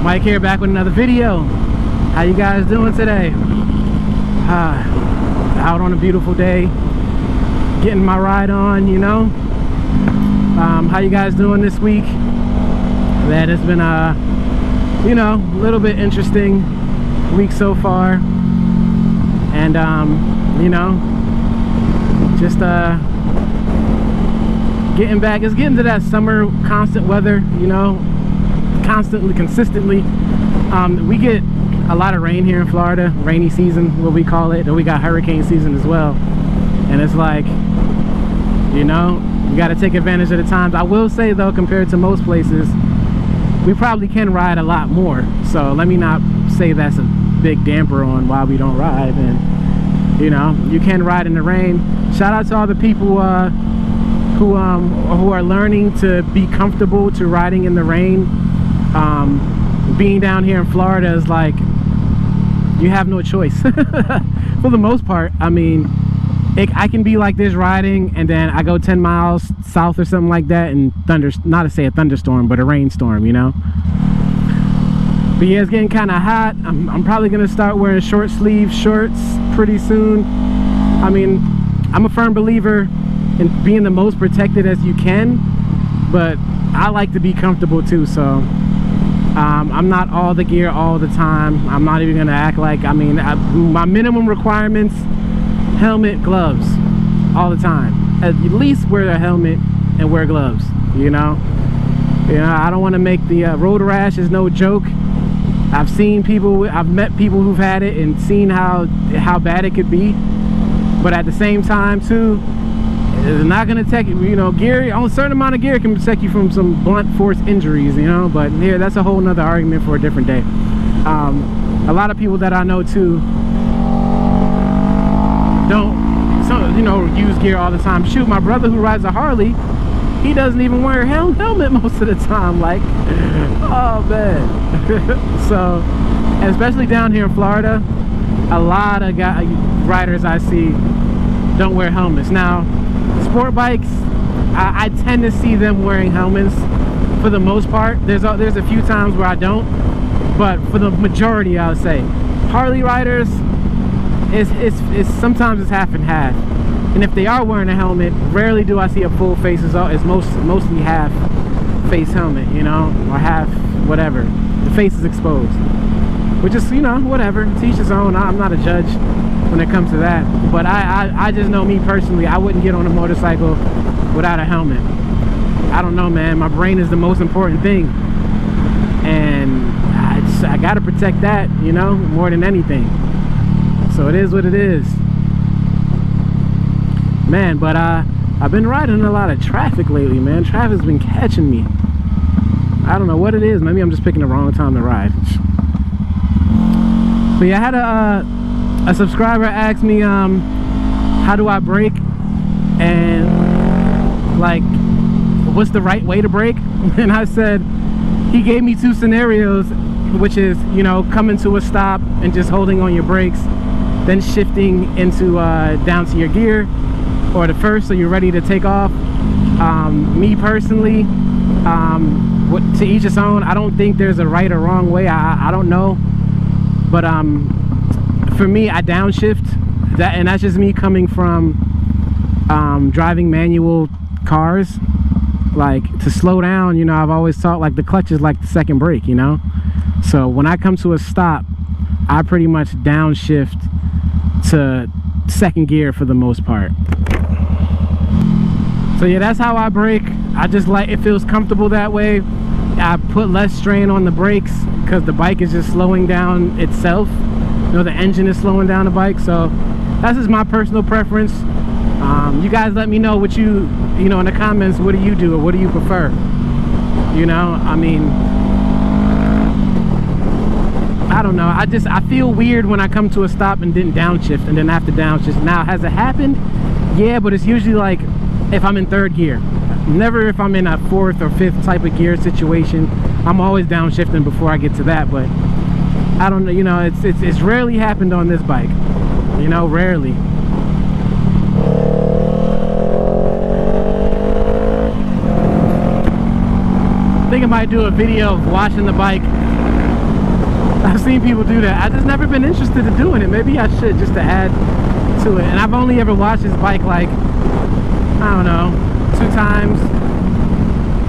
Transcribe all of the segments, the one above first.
Mike here, back with another video. How you guys doing today? Out on a beautiful day, getting my ride on, you know. How you guys doing this week? Man, it's been you know, a little bit interesting week so far, and you know, just getting back. It's getting to that summer constant weather, you know, consistently. We get a lot of rain here in Florida, rainy season, what we call it, or we got hurricane season as well. And it's like, you know, you got to take advantage of the times. I will say though, compared to most places, we probably can ride a lot more. So let me not say that's a big damper on why we don't ride. And you know, you can ride in the rain. Shout out to all the people who are learning to be comfortable to riding in the rain. Being down here in Florida is like, you have no choice. For the most part. I mean, I can be like this riding, and then I go 10 miles south or something like that, and not to say a thunderstorm, but a rainstorm, you know. But yeah, it's getting kind of hot. I'm probably gonna start wearing short sleeve shorts pretty soon. I mean, I'm a firm believer in being the most protected as you can, but I like to be comfortable too. So I'm not all the gear all the time. I'm not even gonna act like, I mean, my minimum requirements: helmet, gloves, all the time. At least wear a helmet and wear gloves, you know. I don't want to make the road rash is no joke. I've seen people, I've met people who've had it and seen how bad it could be. But at the same time too, it's not gonna take, you know, gear, a certain amount of gear can protect you from some blunt force injuries, you know. But here, that's a whole nother argument for a different day. A lot of people that I know too don't, you know, use gear all the time. Shoot, my brother who rides a Harley, he doesn't even wear a helmet most of the time. Like, oh man. So, especially down here in Florida, a lot of riders I see don't wear helmets. Now, sport bikes, I tend to see them wearing helmets for the most part. There's a few times where I don't, but for the majority, I would say. Harley riders, it's sometimes it's half and half. And if they are wearing a helmet, rarely do I see a full face. It's mostly half face helmet, you know, or half whatever. The face is exposed, which is, you know, whatever. To each his own. I'm not a judge when it comes to that. But I just know, me personally, I wouldn't get on a motorcycle without a helmet. I don't know, man. My brain is the most important thing, and I gotta protect that, you know, more than anything. So it is what it is, man. But I've been riding in a lot of traffic lately, man. Traffic's been catching me. I don't know what it is. Maybe I'm just picking the wrong time to ride. But yeah, I had a subscriber asked me how do I brake, and like, what's the right way to brake. And I said, he gave me two scenarios, which is, you know, coming to a stop and just holding on your brakes, then shifting into down to your gear, or the first, so you're ready to take off. Me personally, to each his own. I don't think there's a right or wrong way. I don't know, but for me, I downshift. That, and that's just me coming from driving manual cars. Like, to slow down, you know, I've always thought like the clutch is like the second brake, you know. So when I come to a stop, I pretty much downshift to second gear for the most part. So yeah, that's how I brake. I just like, it feels comfortable that way. I put less strain on the brakes because the bike is just slowing down itself. You know, the engine is slowing down the bike. So that's just my personal preference. You guys let me know what you know, in the comments. What do you do, or what do you prefer? You know, I mean, I don't know. I feel weird when I come to a stop and didn't downshift, and then have to downshift. Now, has it happened? Yeah, but it's usually like if I'm in third gear. Never if I'm in a fourth or fifth type of gear situation. I'm always downshifting before I get to that. But I don't know, you know, it's rarely happened on this bike. You know, rarely. I think I might do a video of washing the bike I've seen people do that. I've just never been interested in doing it. Maybe I should, just to add to it. And I've only ever watched this bike like, I don't know, 2 times.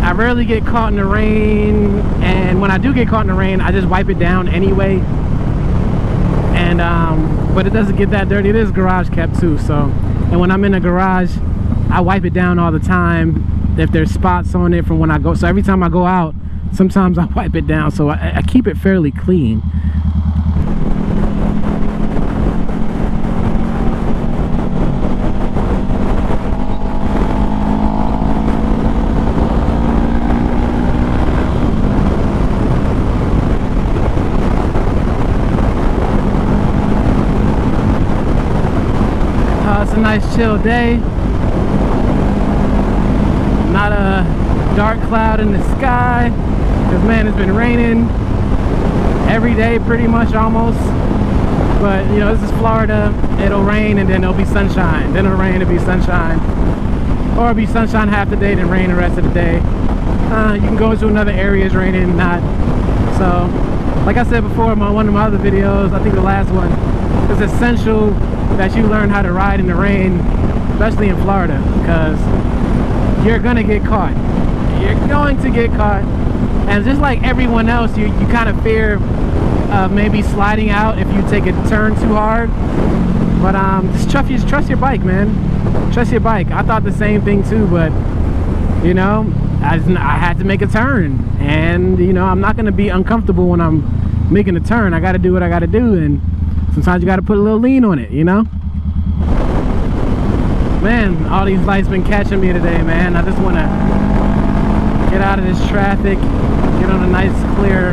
I rarely get caught in the rain, and when I do get caught in the rain, I just wipe it down anyway. And but it doesn't get that dirty. It is garage kept too, so. And when I'm in the garage, I wipe it down all the time if there's spots on it from when I go. So every time I go out, sometimes I wipe it down, so I keep it fairly clean. It's a nice chill day. Not a dark cloud in the sky, because man, it's been raining every day pretty much almost. But you know, this is Florida. It'll rain and then it'll be sunshine, then it'll rain, it'll be sunshine, or it'll be sunshine half the day then rain the rest of the day. You can go into another area, it's raining, not. So like I said before in one of my other videos, I think the last one, it's essential that you learn how to ride in the rain, especially in Florida, because you're gonna get caught. You're going to get caught, and just like everyone else, you kind of fear maybe sliding out if you take a turn too hard. But just trust your bike, man. Trust your bike. I thought the same thing too, but you know, I had to make a turn, and you know, I'm not gonna be uncomfortable when I'm making a turn. I got to do what I got to do, and sometimes you got to put a little lean on it, you know. Man, all these lights been catching me today, man. I just want to get out of this traffic, get on a nice clear.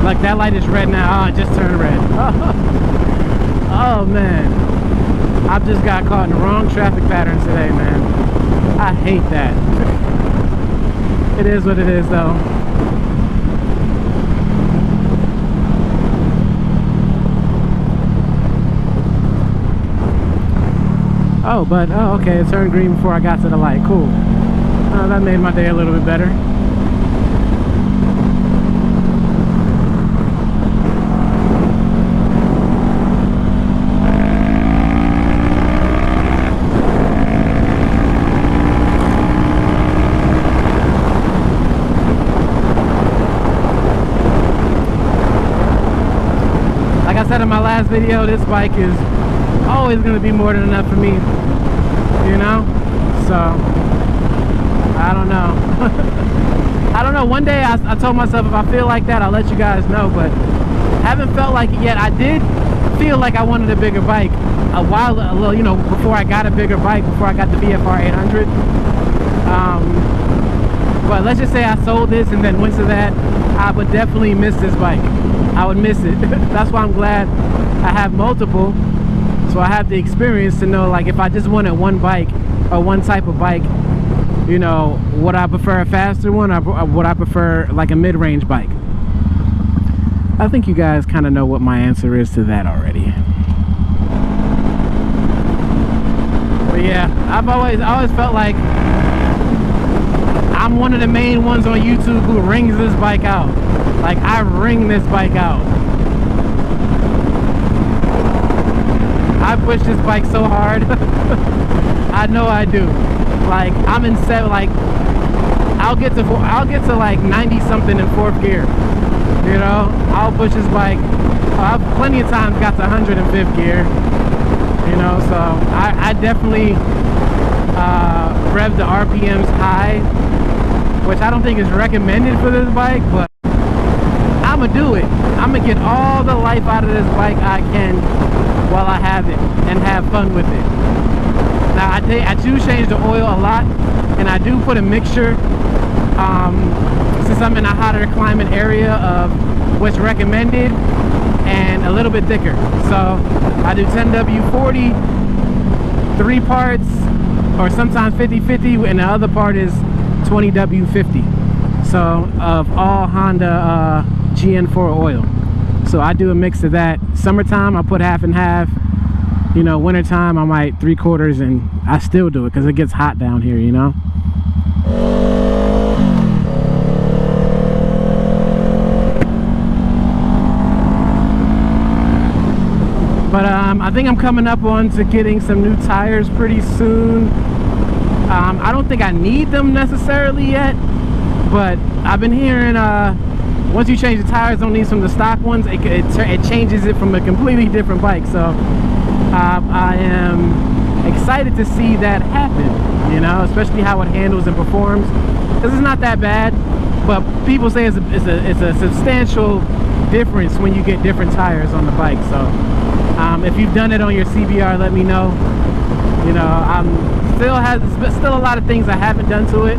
Like that light is red now. Oh, it just turned red. Oh man, I've just got caught in the wrong traffic pattern today, man. I hate that. It is what it is, though. Oh, but, oh, okay, it turned green before I got to the light. Cool. That made my day a little bit better. Like I said in my last video, this bike is always going to be more than enough for me, you know. So I don't know. I don't know. One day I told myself if I feel like that, I'll let you guys know, but haven't felt like it yet. I did feel like I wanted a bigger bike a little, you know, before I got a bigger bike, before I got the CBR500R. But let's just say I sold this and then went to that, I would definitely miss this bike. I would miss it. That's why I'm glad I have multiple. So I have the experience to know, like, if I just wanted one bike or one type of bike, you know, would I prefer a faster one, or would I prefer like a mid-range bike? I think you guys kind of know what my answer is to that already. But yeah, I've always felt like I'm one of the main ones on YouTube who rings this bike out. Like, I ring this bike out. I push this bike so hard. I know I do. Like, I'm in like I'll get to like 90 something in 4th gear. You know, I'll push this bike. I've plenty of times got to 100 in 5th gear. You know, so I definitely rev the RPMs high, which I don't think is recommended for this bike, but I'ma do it. I'ma get all the life out of this bike I can while I have it and have fun with it. Now I do change the oil a lot, and I do put a mixture since I'm in a hotter climate area of what's recommended and a little bit thicker. So I do 10W40, 3 parts, or sometimes 50-50, and the other part is 20W50. So of all Honda GN4 oil. So I do a mix of that. Summertime I put half and half. You know, wintertime I might 3/4, and I still do it because it gets hot down here, you know. I think I'm coming up on to getting some new tires pretty soon. I don't think I need them necessarily yet, but I've been hearing once you change the tires, don't need some of the stock ones. It changes it from a completely different bike. So I am excited to see that happen, you know, especially how it handles and performs, because it's not that bad, but people say it's a substantial difference when you get different tires on the bike. So if you've done it on your CBR, let me know. You know, still a lot of things I haven't done to it,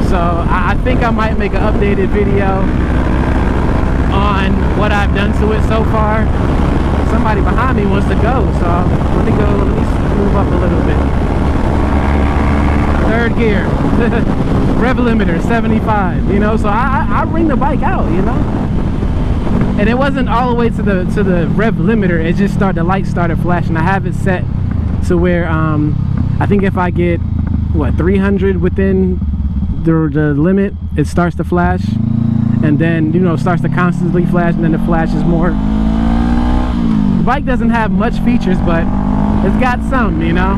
so I think I might make an updated video on what I've done to it so far. Somebody behind me wants to go, so let me move up a little bit. Third gear. Rev limiter 75, you know, so I bring the bike out, you know, and it wasn't all the way to the rev limiter. It just the light started flashing. I have it set to where I think if I get what 300 within the limit, it starts to flash, and then, you know, starts to constantly flash, and then it flashes more. The bike doesn't have much features, but it's got some, you know,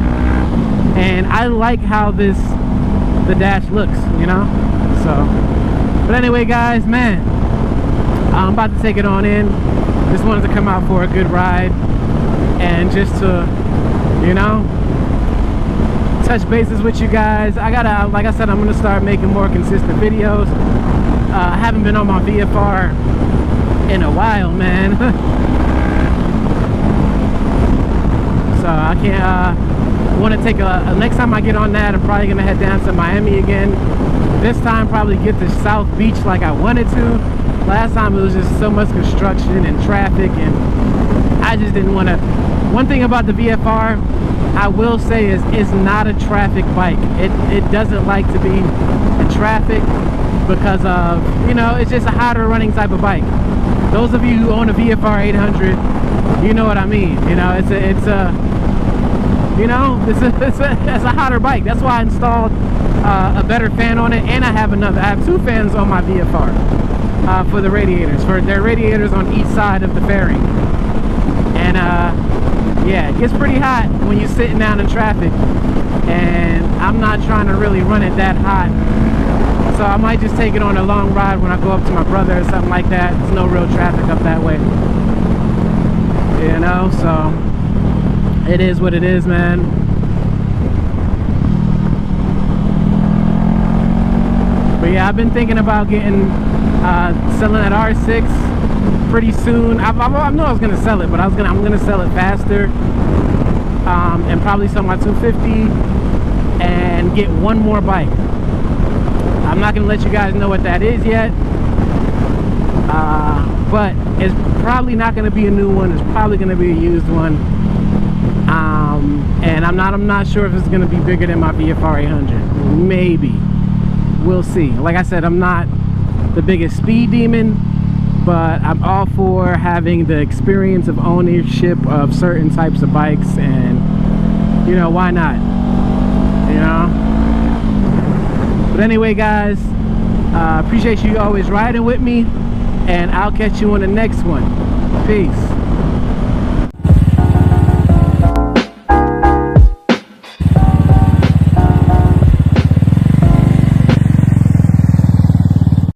and I like how the dash looks, you know. So, but anyway, guys, man, I'm about to take it on in. Just wanted to come out for a good ride and just to, you know, touch bases with you guys. Like I said, I'm gonna start making more consistent videos. I haven't been on my VFR in a while, man. So I can't want to take next time I get on that, I'm probably gonna head down to Miami again. This time probably get to South Beach like I wanted to. Last time it was just so much construction and traffic, and I just didn't want to. One thing about the VFR I will say is it's not a traffic bike. It doesn't like to be in traffic because of, you know, it's just a hotter running type of bike. Those of you who own a VFR 800, you know what I mean. You know, it's a hotter bike. That's why I installed a better fan on it, and I have two fans on my VFR for the radiators. Their radiators on each side of the fairing. And yeah, it gets pretty hot when you're sitting down in traffic, and I'm not trying to really run it that hot. So I might just take it on a long ride when I go up to my brother or something like that. There's no real traffic up that way, you know. So it is what it is, man. But yeah, I've been thinking about getting selling that R6 pretty soon. I know I was gonna sell it, but I'm gonna sell it faster, and probably sell my 250 and get one more bike. I'm not gonna let you guys know what that is yet, but it's probably not gonna be a new one. It's probably gonna be a used one, and I'm not sure if it's gonna be bigger than my VFR 800. Maybe, we'll see. Like I said, I'm not the biggest speed demon, but I'm all for having the experience of ownership of certain types of bikes, and you know, why not, you know. But anyway, guys, appreciate you always riding with me, and I'll catch you on the next one. Peace.